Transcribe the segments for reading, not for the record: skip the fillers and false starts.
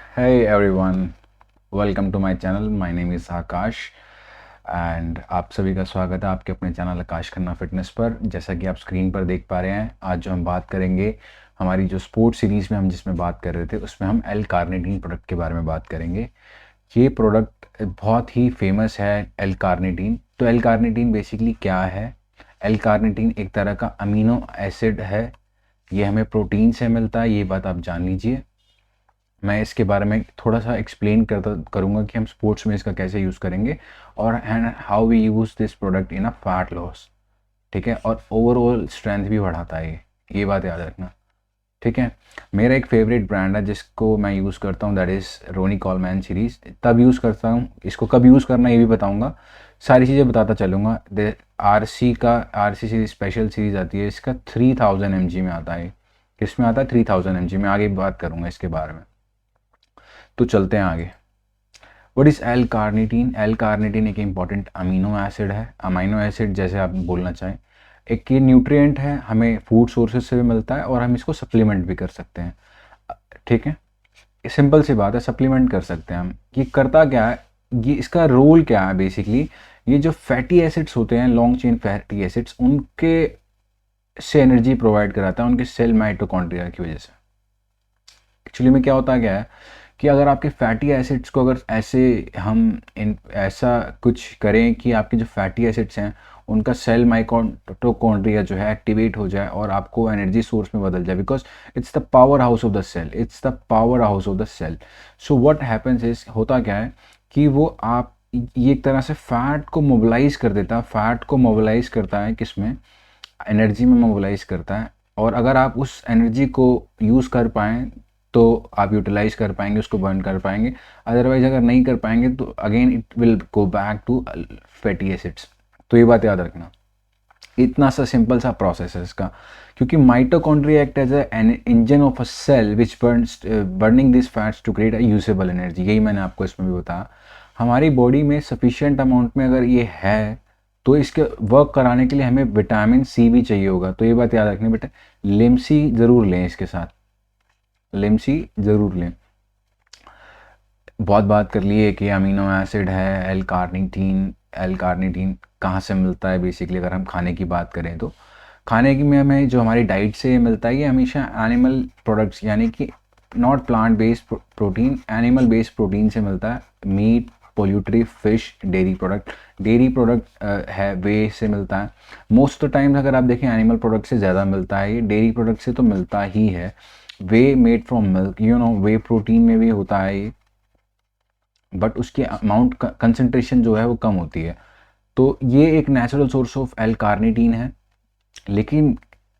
Hey everyone, welcome to my channel. My name is Akash and आप सभी का स्वागत है आपके अपने चैनल आकाश खन्ना फिटनेस पर। जैसा कि आप स्क्रीन पर देख पा रहे हैं, आज जो हम बात करेंगे हमारी जो स्पोर्ट्स सीरीज़ में हम जिसमें बात कर रहे थे उसमें हम एल कार्निटीन प्रोडक्ट के बारे में बात करेंगे। ये प्रोडक्ट बहुत ही फेमस है एल कार्निटीन। तो एल कार्निटीन बेसिकली क्या है? एल कार्निटीन एक तरह का अमीनो एसिड है। ये हमें प्रोटीन से मिलता है, ये बात आप जान लीजिए। मैं इसके बारे में थोड़ा सा एक्सप्लेन करता करूँगा कि हम स्पोर्ट्स में इसका कैसे यूज़ करेंगे और and how we use this product in a fat loss. ठीक है, और ओवरऑल स्ट्रेंथ भी बढ़ाता है ये बात याद रखना। ठीक है, मेरा एक फेवरेट ब्रांड है जिसको मैं यूज़ करता हूँ, that is Ronnie Coleman series. तब यूज़ करता हूँ, इसको कब यूज़ करना ये भी बताऊँगा, सारी चीज़ें बताता चलूँगा। R C series special series आती है, इसका 3000 mg में आता है। किस में आता है? 3000 mg में। आगे बात करूँगा इसके बारे में। तो चलते हैं आगे। What is L carnitine? L carnitine एक इंपॉर्टेंट अमीनो एसिड है, अमीनो एसिड जैसे आप बोलना चाहें। एक ये न्यूट्रिएंट है, हमें फूड सोर्सेज से भी मिलता है और हम इसको सप्लीमेंट भी कर सकते हैं। ठीक है, सिंपल सी बात है, सप्लीमेंट कर सकते हैं हम। ये करता क्या है, ये इसका रोल क्या है बेसिकली? ये जो फैटी एसिड्स होते हैं, लॉन्ग चेन फैटी एसिड्स, उनके से एनर्जी प्रोवाइड कराता है, उनके सेल माइटोकॉन्ड्रिया की वजह से। एक्चुअली में क्या होता है, क्या है कि अगर आपके फैटी एसिड्स को अगर ऐसे हम इन ऐसा कुछ करें कि आपके जो फैटी एसिड्स हैं उनका सेल माइटोकॉन्ड्रिया जो है एक्टिवेट हो जाए और आपको एनर्जी सोर्स में बदल जाए, because it's the powerhouse of the cell, it's the powerhouse of the cell. So what happens is, होता क्या है कि वो आप ये एक तरह से फैट को मोबिलाइज कर देता है, फैट को मोबिलाइज करता है किसमें? एनर्जी में मोबिलाइज करता है। और अगर आप उस एनर्जी को यूज़ कर पाएँ तो आप यूटिलाइज कर पाएंगे, उसको बर्न कर पाएंगे। अदरवाइज अगर नहीं कर पाएंगे तो again it will go back to fatty acids. तो ये बात याद रखना, इतना सा सिंपल सा प्रोसेस है इसका। क्योंकि mitochondria act as an engine of a cell which burns burning this fats to create a usable energy. यही मैंने आपको इसमें भी बताया। हमारी बॉडी में सफिशिएंट अमाउंट में अगर ये है तो इसके वर्क कराने के लिए हमें विटामिन सी भी चाहिए होगा। तो ये बात याद रखनी बेटा, लिमसी ज़रूर लें, इसके साथ लिमसी ज़रूर लें। बहुत बात कर लिए कि अमीनो एसिड है एल कार्निटीन। एल कार्निटीन कहाँ से मिलता है? बेसिकली अगर हम खाने की बात करें तो खाने की में हमें जो हमारी डाइट से मिलता है, ये हमेशा एनिमल प्रोडक्ट्स यानी कि not plant based protein, animal based protein से मिलता है। Meat, poultry, fish, dairy product है वे से मिलता है। मोस्ट ऑफ द टाइम अगर आप देखें एनिमल प्रोडक्ट से ज़्यादा मिलता है, ये डेयरी प्रोडक्ट से तो मिलता ही है। Whey made from milk, you know, whey protein में भी होता है ये, बट उसकी अमाउंट कंसंट्रेशन जो है वो कम होती है। तो ये एक natural source of L carnitine है। लेकिन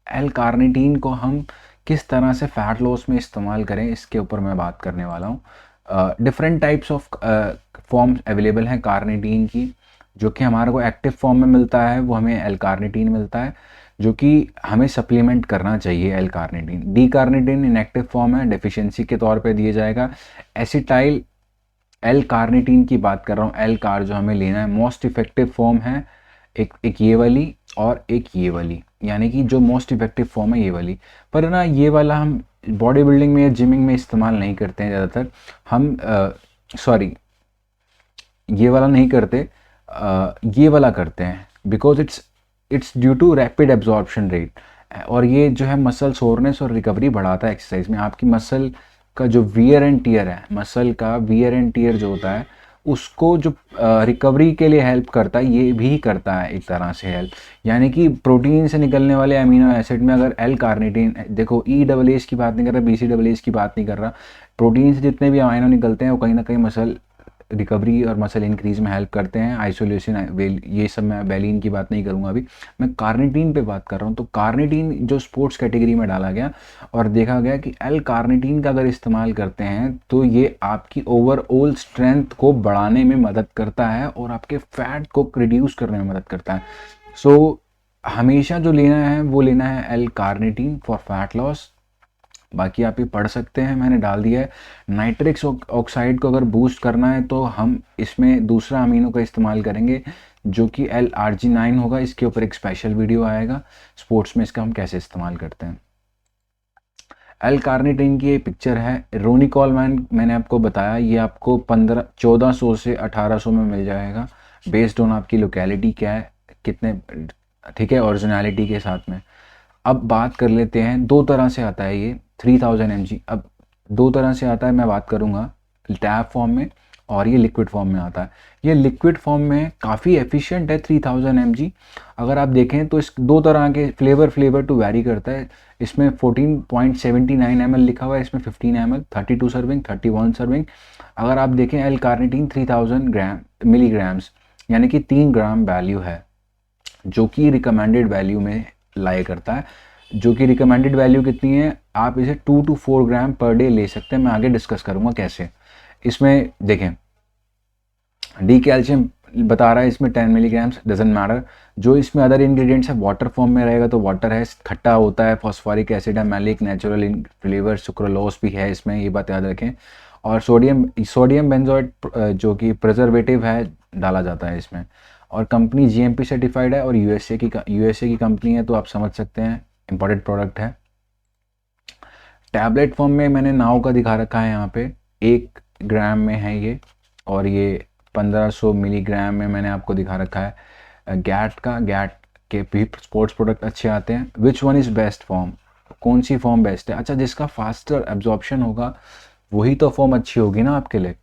एल कार्निटीन को हम किस तरह से फ़ैट लॉस में इस्तेमाल करें, इसके ऊपर मैं बात करने वाला हूँ। Different types of forms available हैं कार्निटीन की। जो कि हमारे को एक्टिव फॉर्म में मिलता है वो हमें एल कार्निटीन मिलता है, जो कि हमें सप्लीमेंट करना चाहिए। L carnitine, D carnitine inactive form है, डेफिशिएंसी के तौर पे दिया जाएगा। एसिटाइल एल कार्निटीन की बात कर रहा हूँ, एल कार जो हमें लेना है, मोस्ट इफेक्टिव फॉर्म है। एक ये वाली और एक ये वाली, यानी कि जो मोस्ट इफेक्टिव फॉर्म है ये वाली। पर ना ये वाला हम बॉडी बिल्डिंग में या जिमिंग में इस्तेमाल नहीं करते हैं ज़्यादातर। हम सॉरी, ये वाला नहीं करते, ये वाला करते हैं, because it's due to rapid absorption rate. और ये जो है मसल सोरनेस और रिकवरी बढ़ाता है एक्सरसाइज में। आपकी मसल का जो वियर एंड टीयर है, मसल का वियर एंड टीयर जो होता है उसको जो रिकवरी के लिए हेल्प करता है, ये भी करता है एक तरह से हेल्प। यानी कि प्रोटीन से निकलने वाले अमीनो एसिड में अगर एल कार्निटीन, देखो ई डबल एस की बात नहीं कर रहा, बी सी डबल एस की बात नहीं कर रहा, प्रोटीन से जितने भी अमीनो निकलते हैं वो कहीं ना कहीं मसल रिकवरी और मसल इंक्रीज में हेल्प करते हैं। आइसोलेशन, ये सब मैं बैलिन की बात नहीं करूँगा अभी, मैं कार्निटीन पे बात कर रहा हूँ। तो कार्निटीन जो स्पोर्ट्स कैटेगरी में डाला गया और देखा गया कि एल कार्निटीन का अगर इस्तेमाल करते हैं तो ये आपकी ओवरऑल स्ट्रेंथ को बढ़ाने में मदद करता है और आपके फैट को रिड्यूस करने में मदद करता है। सो हमेशा जो लेना है वो लेना है L carnitine for fat loss. बाकी आप ये पढ़ सकते हैं, मैंने डाल दिया है। नाइट्रिक्स ऑक्साइड को अगर बूस्ट करना है तो हम इसमें दूसरा अमीनो का इस्तेमाल करेंगे जो कि L-arginine होगा। इसके ऊपर एक स्पेशल वीडियो आएगा स्पोर्ट्स में इसका हम कैसे इस्तेमाल करते हैं। एल कार्निटिन की ये पिक्चर है। रोनिकॉल मैंने आपको बताया ये आपको 1400 से 1800 में मिल जाएगा, बेस्ड ऑन आपकी लोकेलिटी क्या है, कितने, ठीक है, ओरिजिनलिटी के साथ में। अब बात कर लेते हैं, दो तरह से आता है ये 3000 mg। अब दो तरह से आता है, मैं बात करूँगा टैब फॉर्म में और ये लिक्विड फॉर्म में आता है। ये लिक्विड फॉर्म में काफ़ी एफिशिएंट है 3000 mg। अगर आप देखें तो इस दो तरह के फ्लेवर टू वैरी करता है। इसमें 14.79 ml लिखा हुआ है, इसमें 15 ml, 32 सर्विंग, 31 सर्विंग। अगर आप देखें एल कार्निटीन 3000 मिलीग्राम्स यानी कि 3 ग्राम वैल्यू है, जो कि रिकमेंडेड वैल्यू में लाई करता है। जो कि रिकमेंडेड वैल्यू कितनी है, आप इसे 2 to 4 ग्राम पर डे ले सकते हैं। मैं आगे डिस्कस करूँगा कैसे। इसमें देखें डी कैल्शियम बता रहा है, इसमें 10 मिलीग्राम्स, डजेंट मैटर। जो इसमें अदर इंग्रेडिएंट्स है, वाटर फॉर्म में रहेगा तो वाटर है, खट्टा होता है, फॉस्फोरिक एसिड है, मैलिक नेचुरल फ्लेवर, सुक्रोलोस भी है इसमें, ये बात याद रखें। और सोडियम बेंजोएट जो कि प्रिजर्वेटिव है, डाला जाता है इसमें। और कंपनी जीएमपी सर्टिफाइड है और यूएसए की कंपनी है, तो आप समझ सकते हैं इंपॉर्टेंट प्रोडक्ट है। टैबलेट फॉर्म में मैंने नाव का दिखा रखा है यहाँ पे, 1 ग्राम में है ये, और ये 1500 मिलीग्राम में मैंने आपको दिखा रखा है। गैट के भी स्पोर्ट्स प्रोडक्ट अच्छे आते हैं। Which one is best form, कौन सी फॉर्म बेस्ट है? अच्छा, जिसका फास्टर एब्जॉर्प्शन होगा वही तो फॉर्म अच्छी होगी ना आपके लिए,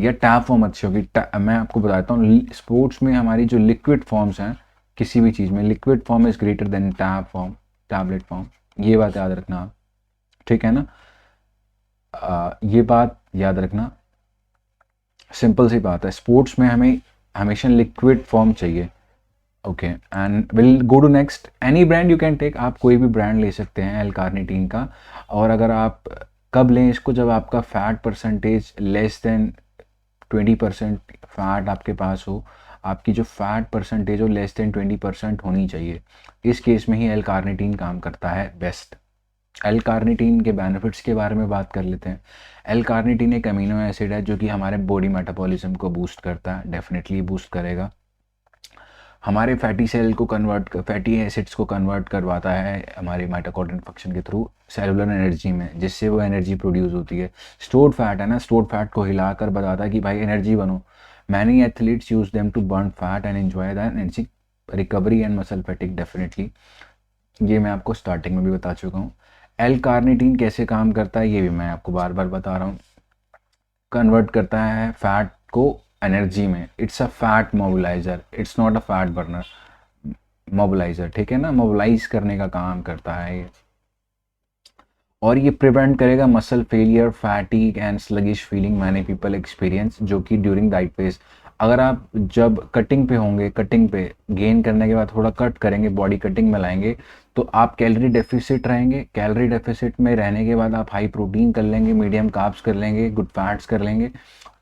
या टैब फॉर्म अच्छी होगी। मैं आपको बताता हूँ, स्पोर्ट्स में हमारी जो लिक्विड फॉर्म्स हैं किसी भी चीज़ में, liquid form is greater than tablet form. ये बात याद रखना आप, ठीक है ना। ये बात याद रखना, सिंपल सी बात है। स्पोर्ट्स में हमें हमेशा लिक्विड फॉर्म चाहिए। Okay, and will go to next. Any brand you can take, आप कोई भी ब्रांड ले सकते हैं एल कार्निटीन का। और अगर आप कब लें इसको, जब आपका fat percentage less than 20% fat आपके पास हो, आपकी जो फैट परसेंटेज हो लेस देन 20% होनी चाहिए। इस केस में ही एल कार्निटीन काम करता है बेस्ट। एल कार्निटीन के बेनिफिट्स के बारे में बात कर लेते हैं। एल कार्निटीन एक अमीनो एसिड है जो कि हमारे बॉडी मेटाबॉलिज्म को बूस्ट करता है, डेफिनेटली बूस्ट करेगा। हमारे फैटी एसिड्स को कन्वर्ट करवाता है हमारे माइटोकॉन्ड्रियल फंक्शन के थ्रू सेलुलर एनर्जी में, जिससे वो एनर्जी प्रोड्यूस होती है। स्टोर्ड फैट है ना, स्टोर्ड फैट को हिलाकर बताता है कि भाई एनर्जी बनो। Many athletes use them to burn fat and enjoy the energy recovery and muscle fatigue, definitely. ये मैं आपको स्टार्टिंग में भी बता चुका हूँ। एल कार्निटीन कैसे काम करता है ये भी मैं आपको बार बार बता रहा हूँ। कन्वर्ट करता है फैट को एनर्जी में। It's a fat mobiliser, it's not a fat burner. Mobiliser, ठीक है ना, मोबिलाइज करने का काम करता है ये। और ये प्रिवेंट करेगा muscle failure, fatigue and sluggish feeling many people experience, जो कि ड्यूरिंग डाइट फेज। अगर आप जब कटिंग पे होंगे, कटिंग पे गेन करने के बाद थोड़ा कट करेंगे, बॉडी कटिंग में लाएंगे, तो आप कैलोरी डेफिसिट रहेंगे। कैलोरी डेफिसिट में रहने के बाद आप हाई प्रोटीन कर लेंगे, मीडियम कार्ब्स कर लेंगे, गुड फैट्स कर लेंगे।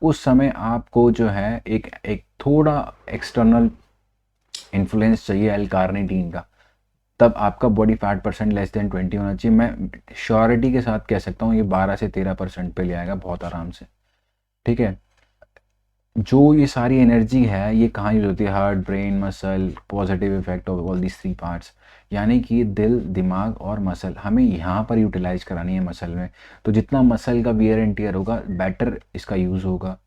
उस समय आपको जो है एक थोड़ा एक्सटर्नल इन्फ्लुएंस चाहिए एल कार्निटीन का, तब आपका body fat percent less than 20 होना चाहिए। मैं श्योरिटी के साथ कह सकता हूँ ये 12 से 13% पे ले आएगा बहुत आराम से, ठीक है। जो ये सारी एनर्जी है ये कहाँ यूज होती है? Heart, brain, muscle, positive effect of all these 3 parts, यानी कि दिल, दिमाग और मसल, हमें यहाँ पर यूटिलाइज करानी है मसल में। तो जितना मसल का वियर एंड टियर होगा, बेटर इसका यूज़ होगा।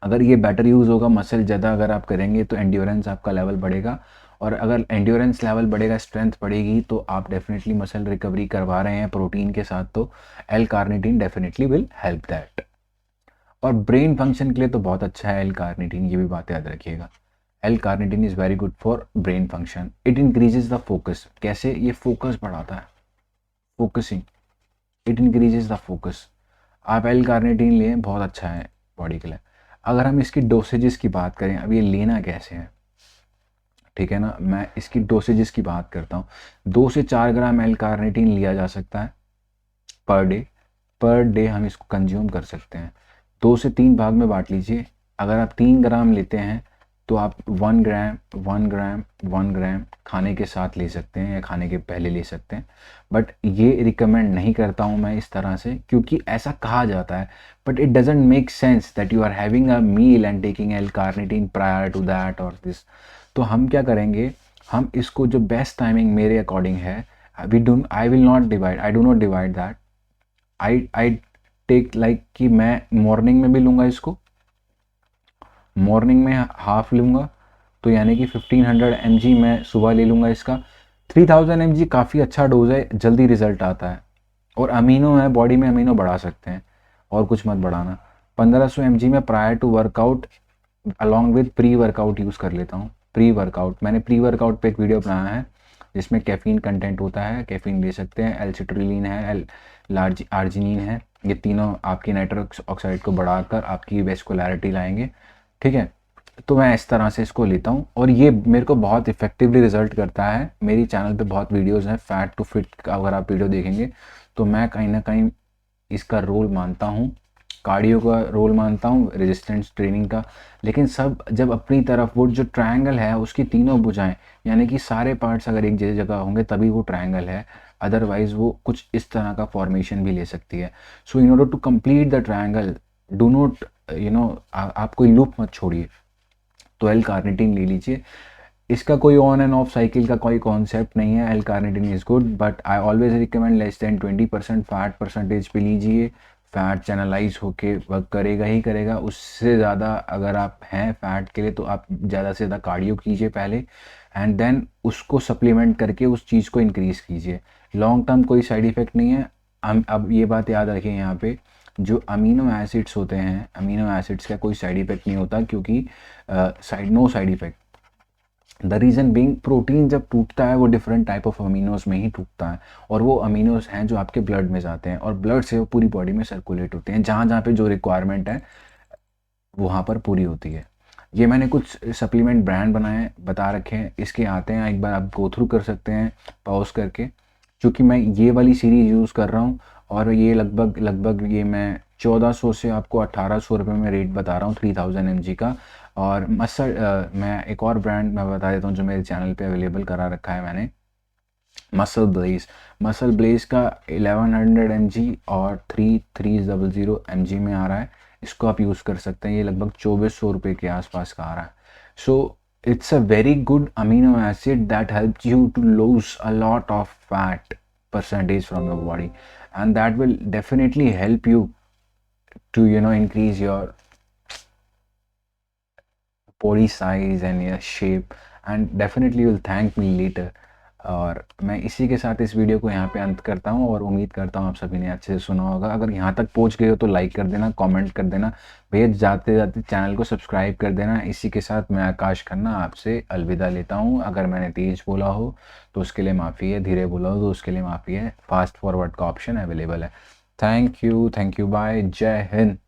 अगर ये बेटर यूज़ होगा, मसल ज़्यादा अगर आप करेंगे तो एंड्योरेंस आपका लेवल बढ़ेगा, और अगर एंड्योरेंस लेवल बढ़ेगा, स्ट्रेंथ बढ़ेगी, तो आप डेफिनेटली मसल रिकवरी करवा रहे हैं प्रोटीन के साथ, तो L carnitine definitely will help that. और ब्रेन फंक्शन के लिए तो बहुत अच्छा है एल कार्निटीन, ये भी बात याद रखिएगा। L carnitine is very good for brain function. It increases the focus. कैसे? ये फोकस बढ़ाता है, focusing, it increases the focus. आप एल कार्निटीन लें, बहुत अच्छा है बॉडी के लिए। अगर हम इसकी डोसेजेस की बात करें, अब ये लेना कैसे है, ठीक है ना, मैं इसकी डोसेजेस की बात करता हूँ। 2 से 4 ग्राम एल कार्निटीन लिया जा सकता है पर डे हम इसको कंज्यूम कर सकते हैं। 2 से 3 भाग में बांट लीजिए। अगर आप 3 ग्राम लेते हैं तो आप 1 ग्राम खाने के साथ ले सकते हैं या खाने के पहले ले सकते हैं। बट ये रिकमेंड नहीं करता हूँ मैं इस तरह से, क्योंकि ऐसा कहा जाता है, but it doesn't make sense that you are having a meal and taking L carnitine prior to that और दिस। तो हम क्या करेंगे, हम इसको जो बेस्ट टाइमिंग मेरे अकॉर्डिंग है, I will not divide, I do not divide that. I take like कि मैं मॉर्निंग में भी लूँगा इसको, मॉर्निंग में हाफ लूँगा, तो यानी कि 1500 mg मैं सुबह ले लूँगा इसका। 3000 mg काफ़ी अच्छा डोज है, जल्दी रिजल्ट आता है, और अमीनो है, बॉडी में अमीनो बढ़ा सकते हैं, और कुछ मत बढ़ाना। 1500 mg में prior to workout along with pre workout use कर लेता हूँ। प्री वर्कआउट, मैंने प्री वर्कआउट पे एक वीडियो बनाया है जिसमें कैफ़ीन कंटेंट होता है, कैफ़ीन ले सकते हैं, एल-सिट्रुलिन है, आर्जिनिन है, ये तीनों आपकी नाइट्रिक ऑक्साइड को बढ़ाकर आपकी वेस्कुलरिटी लाएंगे, ठीक है। तो मैं इस तरह से इसको लेता हूँ, और ये मेरे को बहुत इफेक्टिवली रिजल्ट करता है। मेरी चैनल पे बहुत वीडियोस हैं फैट टू फिट का, अगर आप वीडियो देखेंगे तो मैं कहीं ना कहीं इसका रोल मानता हूँ, कार्डियो का रोल मानता हूँ, रेजिस्टेंस ट्रेनिंग का। लेकिन सब जब अपनी तरफ, वो जो ट्रायंगल है उसकी तीनों भुजाएं, यानी कि सारे पार्ट्स अगर एक जैसी जगह होंगे तभी वो ट्रायंगल है, अदरवाइज वो कुछ इस तरह का फॉर्मेशन भी ले सकती है। So in order to complete the triangle, do not आप कोई लूप मत छोड़िए, तो एल कार्निटीन ले लीजिए। इसका कोई ऑन एंड ऑफ साइकिल का कोई कॉन्सेप्ट नहीं है। L carnitine is good, but I always recommend less than 20% fat percentage पे लीजिए। फैट चैनलाइज होके वर्क करेगा ही करेगा। उससे ज़्यादा अगर आप हैं फैट के लिए तो आप ज़्यादा से ज़्यादा कार्डियो कीजिए पहले, एंड देन उसको सप्लीमेंट करके उस चीज़ को इंक्रीज़ कीजिए। लॉन्ग टर्म कोई साइड इफ़ेक्ट नहीं है। अब ये बात याद रखिए यहाँ पे, जो अमीनो एसिड्स होते हैं, अमीनो एसिड्स का कोई साइड इफ़ेक्ट नहीं होता, क्योंकि no side effect. The reason being, protein जब टूटता है वो डिफरेंट टाइप ऑफ अमीनोज में ही टूटता है, और वो अमीनोज हैं जो आपके ब्लड में जाते हैं, और ब्लड से वो पूरी बॉडी में सर्कुलेट होते हैं, जहाँ जहाँ पे जो रिक्वायरमेंट है वहाँ पर पूरी होती है। ये मैंने कुछ सप्लीमेंट ब्रांड बनाए बता रखे हैं, इसके आते हैं, एक बार आप गो थ्रू कर सकते हैं पॉज करके। क्योंकि मैं ये वाली सीरीज़ यूज़ कर रहा हूँ, और ये लगभग ये मैं 1400 से आपको 1800 रुपये में रेट बता रहा हूँ 3000 mg का। और मैं एक और ब्रांड मैं बता देता हूँ जो मेरे चैनल पे अवेलेबल करा रखा है मैंने, मसल ब्लेज का 1100 mg और 3300 mg में आ रहा है। इसको आप यूज़ कर सकते हैं, ये लगभग 2400 रुपये के आसपास का आ रहा है। So it's a very good amino acid that helps you to lose a lot of fat percentage from your body, and that will definitely help you to increase your body size and your shape, and definitely you'll thank me later। और मैं इसी के साथ इस video को यहाँ पे अंत करता हूँ, और उम्मीद करता हूँ आप सभी ने अच्छे से सुना होगा। अगर यहाँ तक पहुँच गए हो तो लाइक कर देना, कमेंट कर देना भैया, जाते जाते चैनल को सब्सक्राइब कर देना। इसी के साथ मैं आकाश खन्ना आपसे अलविदा लेता हूँ। अगर मैंने तेज़ बोला हो तो उसके लिए माफ़ी है, धीरे बोला हो तो उसके लिए माफ़ी है, फास्ट फॉरवर्ड का ऑप्शन अवेलेबल है। थैंक यू, बाय, जय हिंद।